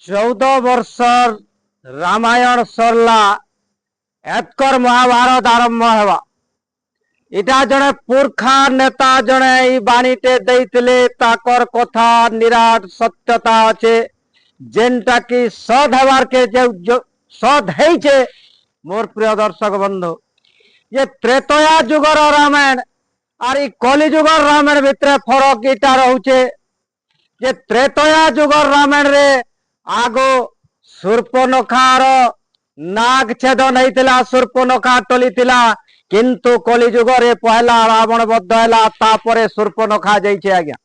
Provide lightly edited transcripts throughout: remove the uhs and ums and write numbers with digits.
14 ବର୍ଷର ରାମାୟଣ ସରଲା ଏତକର ମହାଭାରତ ଆରମ୍ଭ ହେବା। ଇଟା ଜଣେ ପୁରଖା ନେତା ଜଣେ ଇ ବାଣୀଟେ ଦେଇଥିଲେ, ତାକର କଥା ନିରାଟ ସତ୍ୟତା ଅଛେ, ଯେନ୍ଟା କି ସଦ୍ ହେବାର କେ ସଦ୍ ହେଇଛେ। मोर प्रिय दर्शक बंधु, ये त्रेतया जुगर रामायण और कली जुगर रामायण भितर फरक इटा रोचे। जे त्रेतया जुगर रामायण रे आगो सूर्पनखार नाग छेदन होता, सूर्पनखा टली थिला, किंतु कली जुगर पहला रावण बद्ध है, तापर सूर्पनखा जाइए। आज्ञा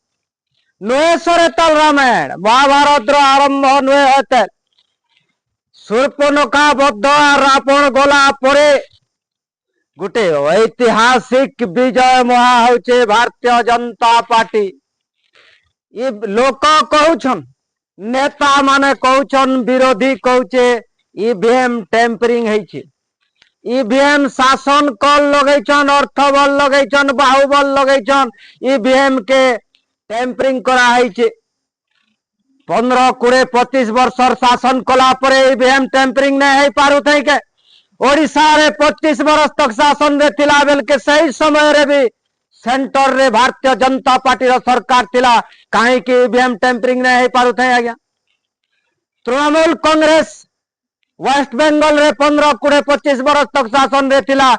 नुहे सरे तल रामायण महाभारत आरंभ नुहे होते सूर्पनखा बद्ध रावण गला परे गोटे ऐतिहासिक विजय महा होचे भारतीय जनता पार्टी। ये लोक कहउछन, नेता माने कहउछन, विरोधी कहउचे ईवीएम टेम्परिंग होइछे। ईवीएम शासन कल लगैछन, अर्थबल लगैछन, बाहुबल लगैछन, ईवीएम के टेम्परिंग करा होइछे। 15, 20, 25 वर्षर शासन कला परे ईवीएम टेम्परिंग नहीं पारु थे के ओडिशा रे 25 वर्ष तक शासन रे थिला बेल के सही समय रे भी सेंटर रे भारतीय जनता पार्टी रो सरकार थिला, काहे कि ईवीएम टेम्परिंग नहीं पारु थे। आज्ञा तृणमूल कांग्रेस वेस्ट बेंगल रे 15, 20, 25 वर्ष तक शासन रे थिला,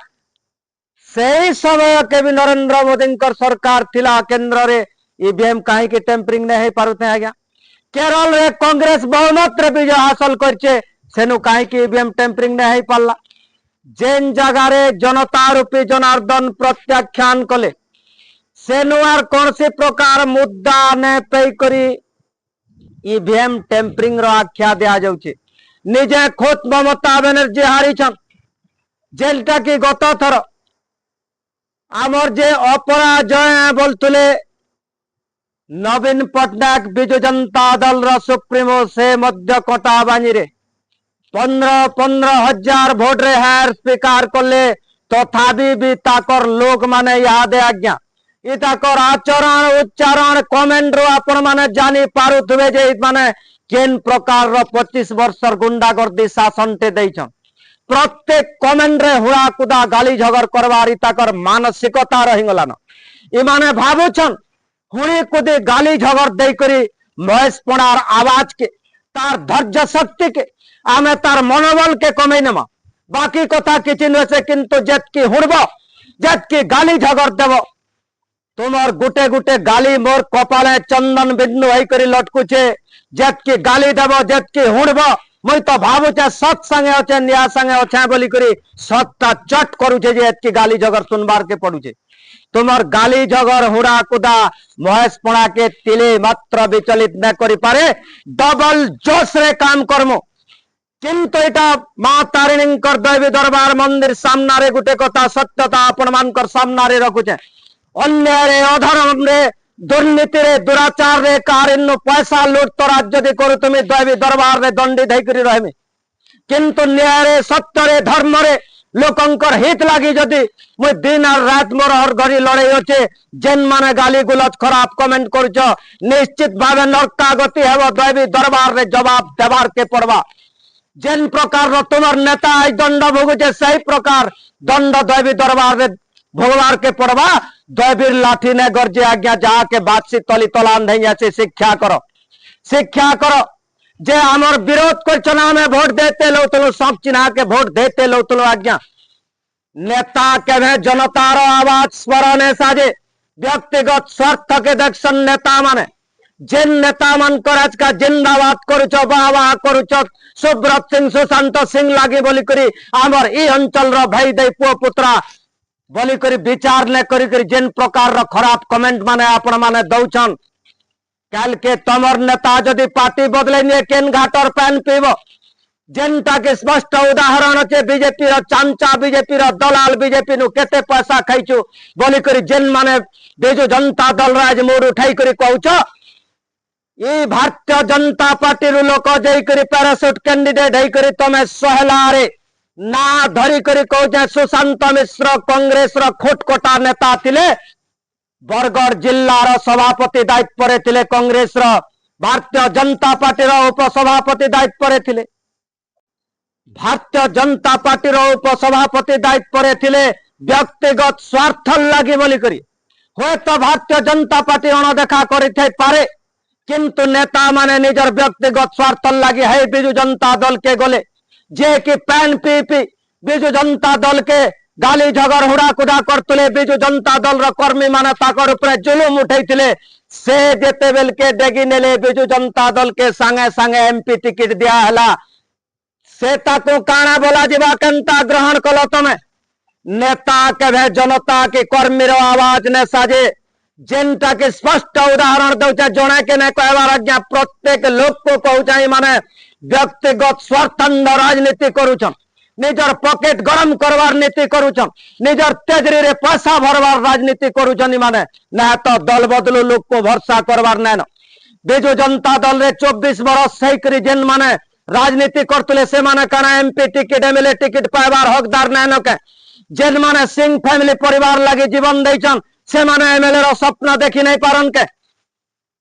सही समय के भी नरेंद्र मोदी सरकार थिला केंद्र रे, ईवीएम काहे कि टेम्परिंग नहीं पारु थे। आज्ञा केरल रे कांग्रेस बहुमत रे विजय हासिल करछे, सेनु काहे कि ईवीएम टेम्परिंग नहीं पारला। जेन जगह रे जनता रूपी जनार्दन प्रत्याख्यान कले, सेनु आर कौनसी प्रकार मुद्दा ने पे करी ईवीएम टेम्परिंग रो आख्या दिया जाउछे। निजे खुद ममता बनर्जी हारी छन, जेलटा कि गत थर आमर जे अपराजय बोलतुले नवीन पट्टनायक विजु जनता दल रो सुप्रीमो से मध्य कटा बानी रे 15 हजार भोट रे हार स्वीकार कले, तथापि भी ताकर लोक माने याद आज्ञा इताकर आचरण उच्चारण कमेंट रो आपण माने जानी पारुथबे जे माने केन प्रकार रो 25 वर्षर गुंडागर्दी शासन ते दैछन। प्रत्येक कमेंट रे हुआ कुदा गाली झगड़ करवारी ताकर मानसिकता रही गलान। इमाने भाबुछन हुड़ी कुदी गाली झगड़ दे करी महेश पणार आवाज के, तार धैर्य शक्ति के, आमे तार मनोबल के कमे नमा। बाकी कथा किछि नसे, किंतु जेतकी हुड़ब, जेतकी गाली झगड़ देव, तुमर गुटे गुटे गाली मोर कपाले चंदन बिंदु होई करी लटकुछे। जेतकी गाली देव, जेतकी हुड़ब, मुई तो भाबुचे सत संगे अच्छे, न्याय संगे अच्छे बोली करी सत्ता चट करुछे जे एतकी गाली झगड़ सुनबार के पड़ुछे। तुमर गाली झगड़ हुड़ा कुदा महेश पणा के तिले मात्र विचलित न करि पारे, डबल जोश रे काम करमो। किंतु एटा मां तारिणी कर दैवी दरबार मंदिर सामना रे गुटे कथा सत्यता आपण मानकर सामना रे रखुचे। अन्याय रे, अधर्म रे, दुर्नीति रे, दुराचार रे, कारिन्नु पैसा लूट तो राज्य दे करू तुम दैवी दरबार रे दंडी धई करी रहमे। किंतु न्याय रे, सत्य रे, धर्म रे लोकंकर हित लगी जदि मुझ दिन और रात मोर हर घड़ी लड़े अच्छे, जेन माने गाली गुलज खराब कमेंट करुच, निश्चित भावे नरका गति हेब। दैवी दरबार रे जवाब देवार के पड़वा। जेन प्रकार रो तुमर नेता आज दंड भोगुचे, सही प्रकार दंड दैवी दरबार रे भोगवार के पड़वा। दैवी लाठी ने गरजे आज्ञा जाके बादसी तली तलान नहीं आसे। शिक्षा करो, शिक्षा करो। जे आमर विरोध कर चुनाव में वोट देते लो सब चिन्हा के वोट देते लो आज्ञा नेता के जनतार आवाज स्वरने साजे व्यक्तिगत स्वार्थ के दक्षिण नेता माने जेन नेता मान आज का जिंदाबाद करुच, वाह करुच, सुब्रत सिंह, सुशांत सिंह लागे बोली करी आमर ई अंचल रो भाई दे पुओ पुत्रा बोली करी विचार ने करी जेन प्रकार रो खराब कमेंट माने आपण माने दउछन। कल के तमर नेता जदि पार्टी बदले केन घाटर पैन पीब, जेनटा के स्पष्ट उदाहरण अच्छे बीजेपी रो चांचा, बीजेपी रो दलाल, बीजेपी नु केते पैसा खाइछु बोली करी जेन माने बिजु जनता दल राज मोर उठाई करी कहउछ। ई भारतीय जनता पार्टी रो लोक जई करी पैराशूट कैंडिडेट हई करी तमे सहलारे ना धरी करी कहउछ। सुशांत मिश्र कांग्रेस रो खोटकोटा नेता थिले, बरगढ़ जिल्लार सभापति दायित्व रे थिले कांग्रेस रो भारतीय जनता पार्टी उपसभापति दायित्व थे। भारतीय जनता पार्टी उपसभापति दायित्व थे व्यक्तिगत स्वार्थ लगी बोलिक हे तो भारतीय जनता पार्टी अणदेखा करे किंतु नेता माने निजर व्यक्तिगत स्वार्थ लगी है विजु जनता दल के गले जे कि pan P P Biju Janata Dal के गाली झगड़ हुड़ा कुदा करतुले विजु जनता दल कर्मी माने ताकर ऊपर जुलुम उठैतिले से जेते बेल के डेगी नेले विजु जनता दल के संगे संगे एमपी टिकट दिया हला से ताको काना बोला जीवा केनता ग्रहण कलो तमे नेता के जनता के कर्मी रो आवाज ने साजे जेनटा के स्पष्ट उदाहरण दउचा जणे के ने कहबार आज्ञा प्रत्येक लोक को कहउचाई माने व्यक्तिगत स्वार्थंद राजनीति करूछन निजर पॉकेट गरम करवार नीति करूछन निजर तेजरी रे पैसा भरवार राजनीति करूछन माने ना तो दल बदलू लोक को भरोसा करवार नैन बिजु जनता दल रे 24 बरस सैकरी जेन माने राजनीति करतले से माने काना एमपी टिकट एमएलए टिकट पाइबार हकदार नैन के जेन माने सिंह फैमिली परिवार लगी जीवन दैछन से माने एमएलए रो सपना देखि नहीं पारन के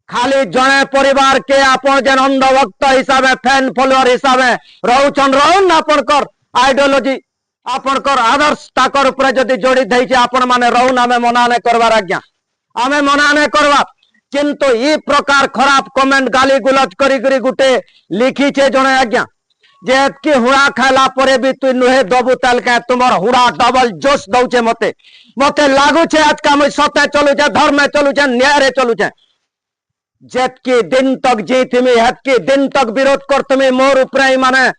खाली जने परिवार के आपन जेन अंधभक्त हिसाब फैन फॉलोअर हिसाब रहउछन रहन आपनकर आइडियोलॉजी आपनकर आदर्श ताकर ऊपर जदि जोड़ी दैछे आपन माने रहन आमे मना नै करबार आज्ञा आमे मना नै करबा किंतु ई प्रकार खराब कमेंट गाली गुलज करी करी गुटे लिखी छे जने आज्ञा जे एतकी हुड़ा खाला परे भी तु नुहे दबु ताल के तुमर हुड़ा डबल जोश दउछे मते मते लागु छे आज का मैं सत्य चलु छे धर्म में चलु छे न्याय रे चलु छे जेतकी दिन तक जीतमी हेतकी दिन तक विरोध करतमी मोर ऊपर माने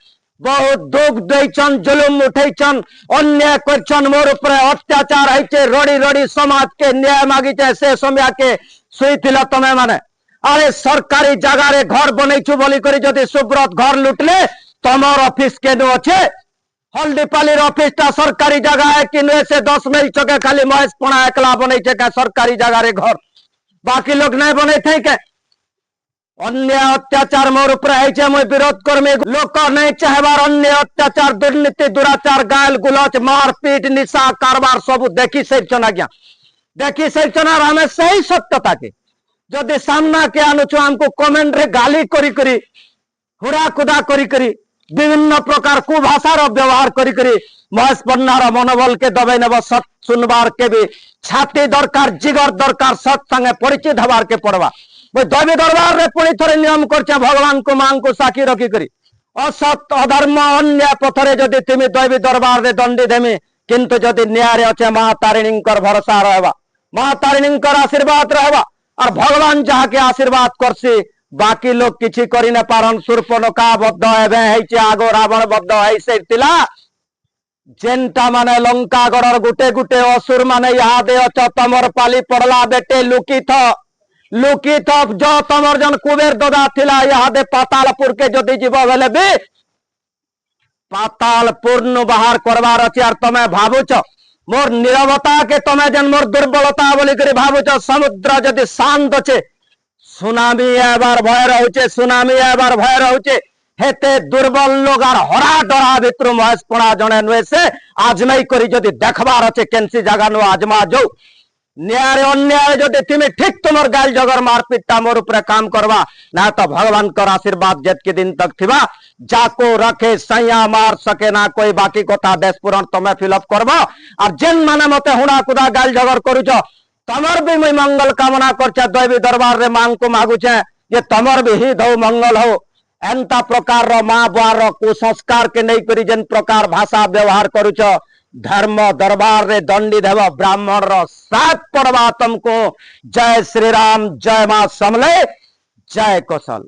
बहुत दुख दैछन जुलुम उठैछन अन्याय करछन मोर ऊपर अत्याचार हैछे रड़ी रड़ी समाज के न्याय मागिछे से समय के सुईथिला तमे माने अरे सरकारी जगह रे घर बनैछु बोली करी जदि सुब्रत घर लुटले तमर ऑफिस के नो छे हल्दीपाली ऑफिस ता सरकारी जगह है कि नुए से 10 मील चके खाली महेश पणा एकला बनै छे का सरकारी जगह रे घर बाकी लोग नहीं बनै थे के अन्याय अत्याचार मोर ऊपर है मैं विरोध कर्मी लोक नहीं चाहबार अन्याय अत्याचार दुर्नीति दुराचार गाल गुलच मारपीट निशा कारबार सब देखी सैचन आज्ञा देखी सैचन और हमें सही सत्यता के जदि सामना के आनुछु हमको कमेंट रे गाली करी करी हुड़ा कुदा करी करी विभिन्न प्रकार कुभाषार व्यवहार करी करी महेश पन्नार मनोबल के दबाई नेब सत सुनबार के भी छाती दरकार जिगर दरकार सत संगे परिचित हबार के पड़वा दैवी दरबार रे पुणी थोड़े नियम करछे भगवान को मांग को साक्षी रखी करी असत अधर्म अन्याय पथरे जदि तुम दैवी दरबार रे दंडी देमी किंतु जदि न्याय रे अच्छे माँ तारिणी भरोसा रहबा माँ तारिणी आशीर्वाद रहबा और भगवान जहा के आशीर्वाद करसी बाकी लोग किछि करि न पारन शूर्पणखा बद्ध हेबे हैचे आगो रावण बद्ध हैसेतिला जेनटा माने लंका गड़र गुटे गुटे असुर माने यादे अच तमर पाली पड़ला बेटे लुकी थ जो तमर जन कुबेर ददा थिला यादे पातालपुर के जदि जीव बेले भी पातालपुर नु बाहर करबार अछि आर तमे भाबुछ मोर नीरवता के तमे जन मोर दुर्बलता बोली करी भाबुछ समुद्र जदि शांत छे सुनामी एबार भय रहुचे सुनामी एबार भय रहुचे हेते दुर्बल लोग आर हरा डरा भितर महेश पणा जने नुए से आजमाई करी जदि देखबार अच्छे केनसी जगह नु आजमा जो न्याय अन्याय जदि तुम ठीक तुमर गाल जगर मारपीटा मोर ऊपर काम करवा ना तो भगवान कर आशीर्वाद जेतके दिन तक थिबा जाको रखे सैया मार सके ना कोई बाकी कथा देश पुराण तमे फिलअप करबा और जेन माने मते हुड़ा कुदा गाल जगर करूछ तमर भी मुई मंगल कामना करछे दैवी दरबार रे मांग को मागुछे जे तमर भी हित हो मंगल हो एंता प्रकार रो मां बुआर रो कुसंस्कार के नहीं करी जेन प्रकार भाषा व्यवहार करूछ धर्म दरबार रे दंडी देव ब्राह्मण रो साथ पड़वा तुमको जय श्री राम जय मां समले जय कौशल।